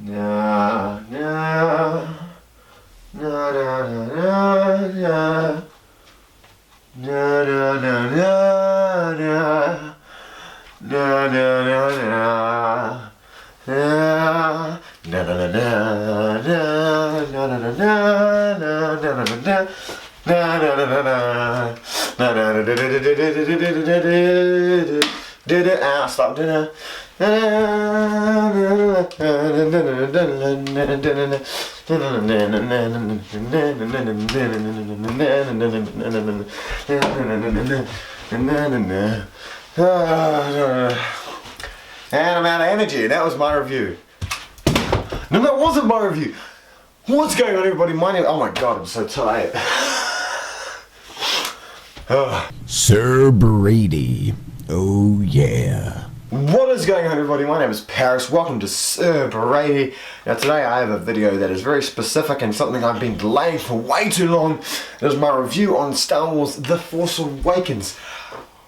Na na na na na na na na na na na na stop. And I'm out of energy. That was my review. No, that wasn't my review. What's going on, everybody? My name. Oh my god, I'm so tired. Sir Brady. Oh yeah. What is going on, everybody? My name is Paris. Welcome to Sir Brady. Now today I have a video that is very specific and something I've been delaying for way too long. It is my review on Star Wars The Force Awakens.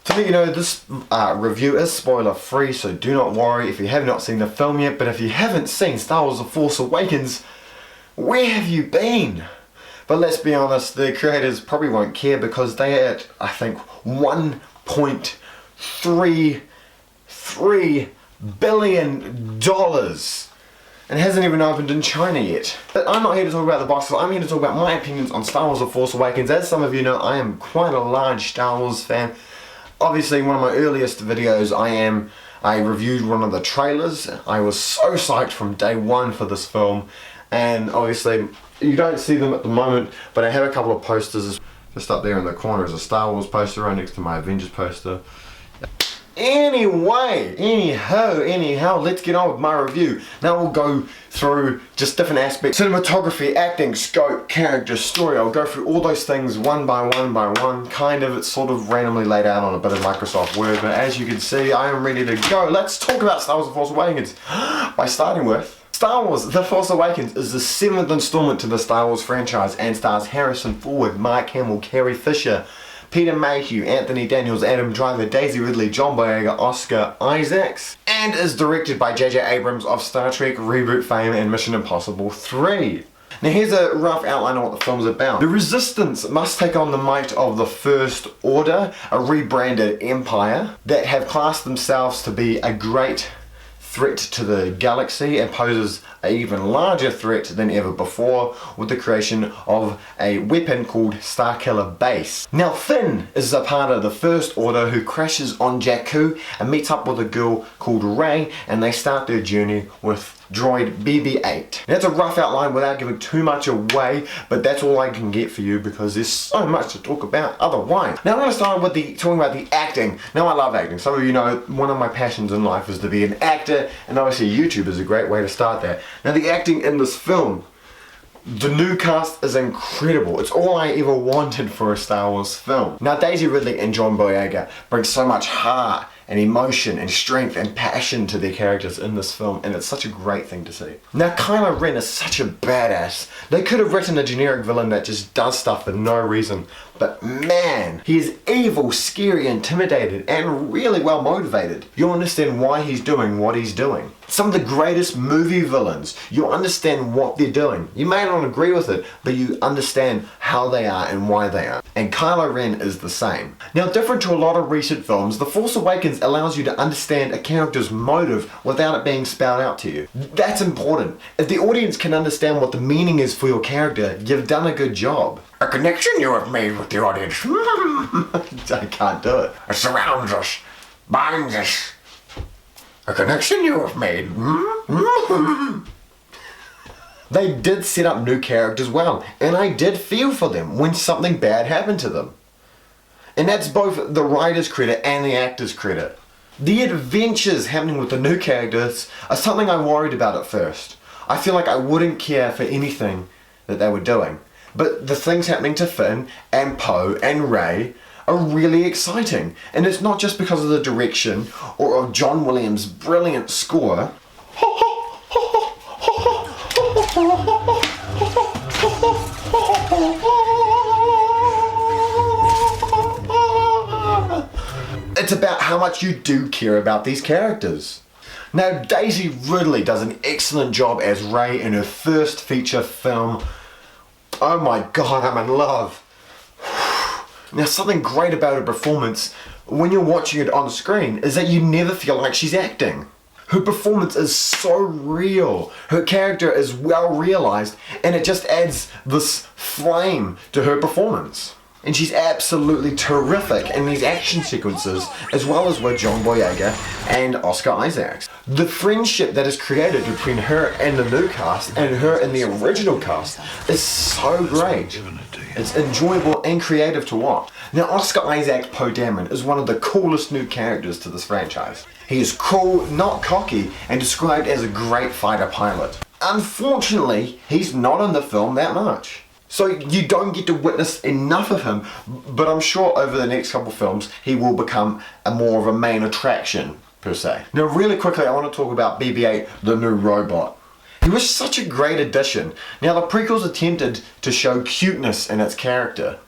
To let you know, this review is spoiler free, so do not worry if you have not seen the film yet. But if you haven't seen Star Wars The Force Awakens, where have you been? But let's be honest, the creators probably won't care because they had, I think, $1.33 billion and hasn't even opened in China yet. But I'm not here to talk about the box office. I'm here to talk about my opinions on Star Wars The Force Awakens. As some of you know, I am quite a large Star Wars fan. Obviously, one of my earliest videos, I reviewed one of the trailers. I was so psyched from day one for this film, and obviously you don't see them at the moment, but I have a couple of posters. Just up there in the corner is a Star Wars poster right next to my Avengers poster. Anyhow, let's get on with my review. Now we'll go through just different aspects. Cinematography, acting, scope, character, story. I'll go through all those things one by one. Kind of, it's sort of randomly laid out on a bit of Microsoft Word, but as you can see, I am ready to go. Let's talk about Star Wars The Force Awakens by starting with Star Wars The Force Awakens is the 7th installment to the Star Wars franchise and stars Harrison Ford, Mark Hamill, Carrie Fisher, Peter Mayhew, Anthony Daniels, Adam Driver, Daisy Ridley, John Boyega, Oscar Isaacs, and is directed by J.J. Abrams of Star Trek reboot fame and Mission Impossible 3. Now here's a rough outline of what the film's about. The Resistance must take on the might of the First Order, a rebranded empire that have classed themselves to be a great threat to the galaxy and poses an even larger threat than ever before with the creation of a weapon called Starkiller Base. Now Finn is a part of the First Order who crashes on Jakku and meets up with a girl called Rey, and they start their journey with droid BB-8. That's a rough outline without giving too much away, but that's all I can get for you because there's so much to talk about otherwise. Now I'm going to start with talking about the acting. Now I love acting. Some of you know one of my passions in life is to be an actor, and obviously YouTube is a great way to start that. Now the acting in this film, the new cast is incredible. It's all I ever wanted for a Star Wars film. Now Daisy Ridley and John Boyega bring so much heart and emotion and strength and passion to their characters in this film, and it's such a great thing to see. Now Kylo Ren is such a badass. They could have written a generic villain that just does stuff for no reason, but man, he is evil, scary, intimidated, and really well motivated. You'll understand why he's doing what he's doing. Some of the greatest movie villains, you understand what they're doing. You may not agree with it, but you understand how they are and why they are. And Kylo Ren is the same. Now, different to a lot of recent films, The Force Awakens allows you to understand a character's motive without it being spelled out to you. That's important. If the audience can understand what the meaning is for your character, you've done a good job. A connection you have made with the audience. I can't do it. It surrounds us, binds us. A connection you have made. They did set up new characters well, and I did feel for them when something bad happened to them. And that's both the writer's credit and the actor's credit. The adventures happening with the new characters are something I worried about at first. I feel like I wouldn't care for anything that they were doing. But the things happening to Finn and Poe and Rey are really exciting. And it's not just because of the direction or of John Williams' brilliant score. It's about how much you do care about these characters. Now, Daisy Ridley does an excellent job as Ray in her first feature film. Oh my god, I'm in love. Now, something great about her performance when you're watching it on screen is that you never feel like she's acting. Her performance is so real, her character is well realised, and it just adds this flame to her performance. And she's absolutely terrific in these action sequences, as well as with John Boyega and Oscar Isaacs. The friendship that is created between her and the new cast and her and the original cast is so great. It's enjoyable and creative to watch. Now, Oscar Isaac's Poe Dameron is one of the coolest new characters to this franchise. He is cool, not cocky, and described as a great fighter pilot. Unfortunately, he's not in the film that much. So you don't get to witness enough of him, but I'm sure over the next couple films he will become more of a main attraction, per se. Now really quickly, I want to talk about BB-8, the new robot. He was such a great addition. Now the prequels attempted to show cuteness in its character.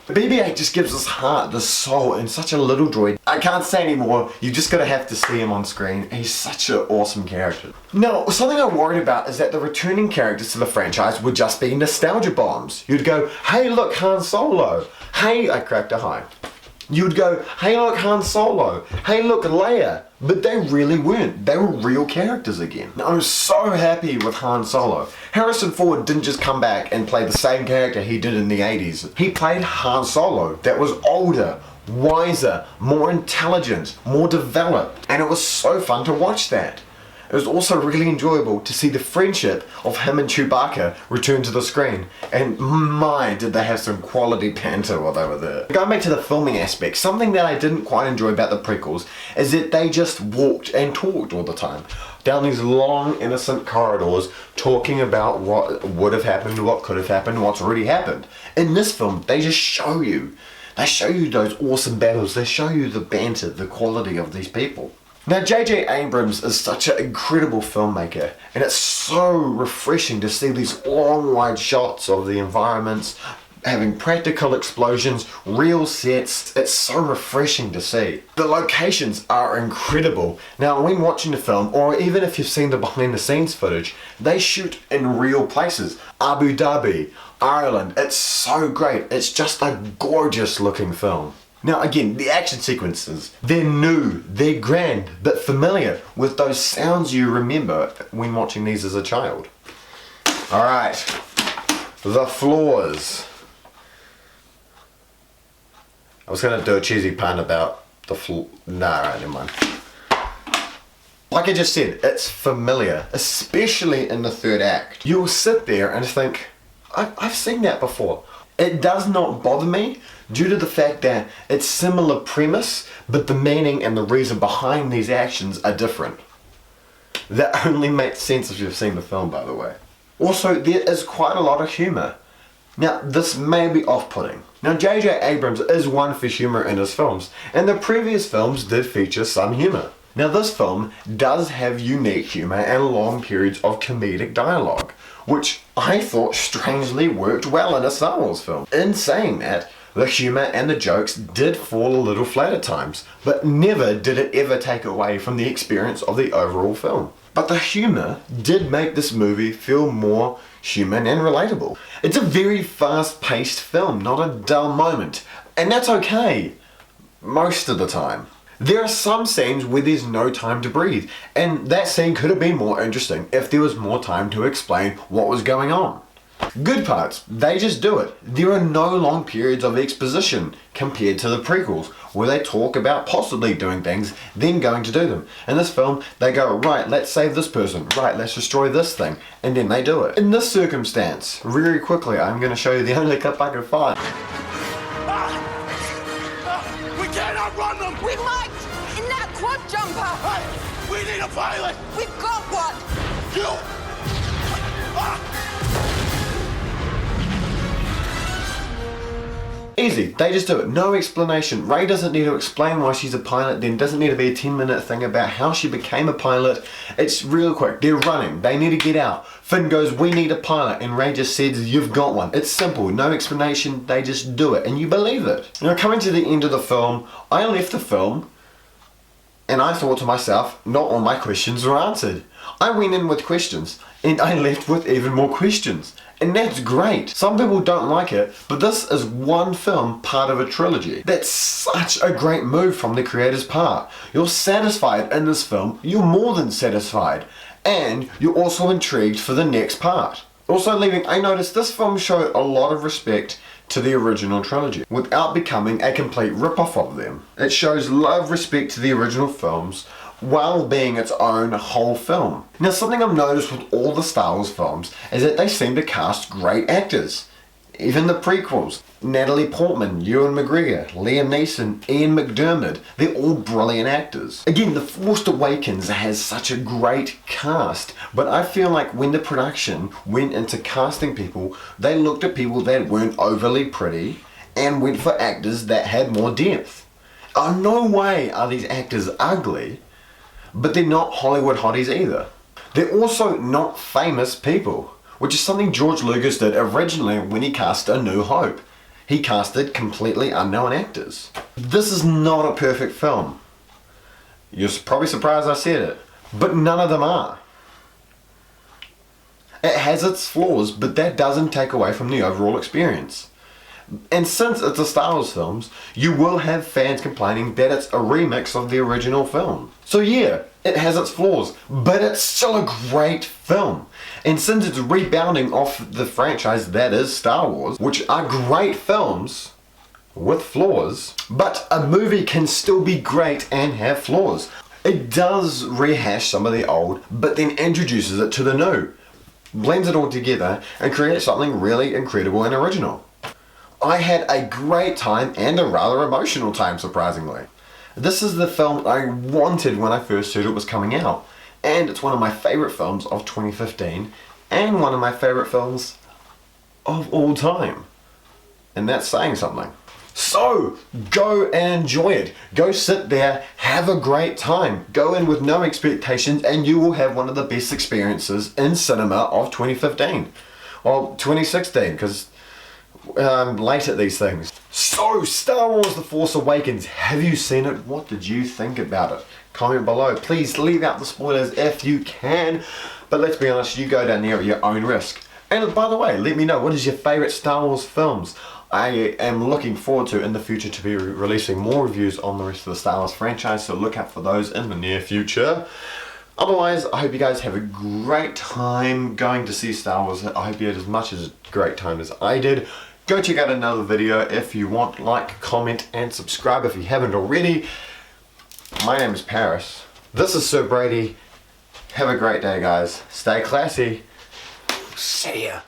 BB-8 just gives us heart, the soul, in such a little droid. I can't say anymore, you just gotta have to see him on screen. He's such an awesome character. Now, something I'm worried about is that the returning characters to the franchise would just be nostalgia bombs. You'd go, hey look, Han Solo. Hey, I cracked a high. You'd go, hey look, Han Solo. Hey look, Leia. But they really weren't. They were real characters again. I'm so happy with Han Solo. Harrison Ford didn't just come back and play the same character he did in the 80s. He played Han Solo that was older, wiser, more intelligent, more developed. And it was so fun to watch that. It was also really enjoyable to see the friendship of him and Chewbacca return to the screen. And my, did they have some quality banter while they were there. Going back to the filming aspect, something that I didn't quite enjoy about the prequels is that they just walked and talked all the time. Down these long, innocent corridors, talking about what would have happened, what could have happened, what's already happened. In this film, they just show you. They show you those awesome battles. They show you the banter, the quality of these people. Now, J.J. Abrams is such an incredible filmmaker, and it's so refreshing to see these long, wide shots of the environments, having practical explosions, real sets. It's so refreshing to see. The locations are incredible. Now, when watching the film, or even if you've seen the behind-the-scenes footage, they shoot in real places. Abu Dhabi, Ireland. It's so great. It's just a gorgeous looking film. Now again, the action sequences, they're new, they're grand, but familiar with those sounds you remember when watching these as a child. Alright, the flaws. I was going to do a cheesy pun about the flaw. Nah, never mind. Like I just said, it's familiar, especially in the third act. You'll sit there and think, I've seen that before. It does not bother me due to the fact that it's similar premise, but the meaning and the reason behind these actions are different. That only makes sense if you've seen the film, by the way. Also, there is quite a lot of humour. Now, this may be off-putting. Now, J.J. Abrams is one for humour in his films, and the previous films did feature some humour. Now, this film does have unique humour and long periods of comedic dialogue, which I thought strangely worked well in a Star Wars film. In saying that, the humour and the jokes did fall a little flat at times, but never did it ever take away from the experience of the overall film. But the humour did make this movie feel more human and relatable. It's a very fast-paced film, not a dull moment, and that's okay, most of the time. There are some scenes where there's no time to breathe, and that scene could have been more interesting if there was more time to explain what was going on. Good parts, they just do it. There are no long periods of exposition compared to the prequels, where they talk about possibly doing things, then going to do them. In this film, they go, right, let's save this person, right, let's destroy this thing, and then they do it. In this circumstance, very quickly, I'm going to show you the only clip I can find. We can't outrun them! We might! In that quad jumper! Hey, we need a pilot! We've got one! You! Easy, they just do it, no explanation. Rey doesn't need to explain why she's a pilot, then doesn't need to be a 10-minute thing about how she became a pilot. It's real quick, they're running, they need to get out. Finn goes, we need a pilot, and Rey just says, you've got one. It's simple, no explanation, they just do it, and you believe it. Now coming to the end of the film, I left the film And I thought to myself, not all my questions were answered. I went in with questions, and I left with even more questions. And that's great. Some people don't like it, but this is one film part of a trilogy. That's such a great move from the creator's part. You're satisfied in this film, you're more than satisfied. And you're also intrigued for the next part. Also I noticed this film showed a lot of respect to the original trilogy without becoming a complete rip-off of them. It shows love, respect to the original films while being its own whole film. Now, something I've noticed with all the Star Wars films is that they seem to cast great actors. Even the prequels, Natalie Portman, Ewan McGregor, Liam Neeson, Ian McDiarmid, they're all brilliant actors. Again, The Force Awakens has such a great cast, but I feel like when the production went into casting people, they looked at people that weren't overly pretty and went for actors that had more depth. No way are these actors ugly, but they're not Hollywood hotties either. They're also not famous people, which is something George Lucas did originally when he cast A New Hope. He casted completely unknown actors. This is not a perfect film. You're probably surprised I said it, but none of them are. It has its flaws, but that doesn't take away from the overall experience. And since it's a Star Wars films, you will have fans complaining that it's a remix of the original film. So yeah, it has its flaws, but it's still a great film. And since it's rebounding off the franchise that is Star Wars, which are great films with flaws, but a movie can still be great and have flaws. It does rehash some of the old, but then introduces it to the new, blends it all together, and creates something really incredible and original. I had a great time and a rather emotional time, surprisingly. This is the film I wanted when I first heard it was coming out, and it's one of my favourite films of 2015 and one of my favourite films of all time. And that's saying something. So, go and enjoy it. Go sit there, have a great time. Go in with no expectations and you will have one of the best experiences in cinema of 2015. Well, 2016, because I'm late at these things. So, Star Wars The Force Awakens, have you seen it? What did you think about it? Comment below. Please leave out the spoilers if you can. But let's be honest, you go down there at your own risk. And by the way, let me know, what is your favourite Star Wars films? I am looking forward to in the future to be releasing more reviews on the rest of the Star Wars franchise, so look out for those in the near future. Otherwise, I hope you guys have a great time going to see Star Wars. I hope you had as much as a great time as I did. Go check out another video if you want. Like, comment, and subscribe if you haven't already. My name is Paris. This is Sir Brady. Have a great day, guys. Stay classy. See ya.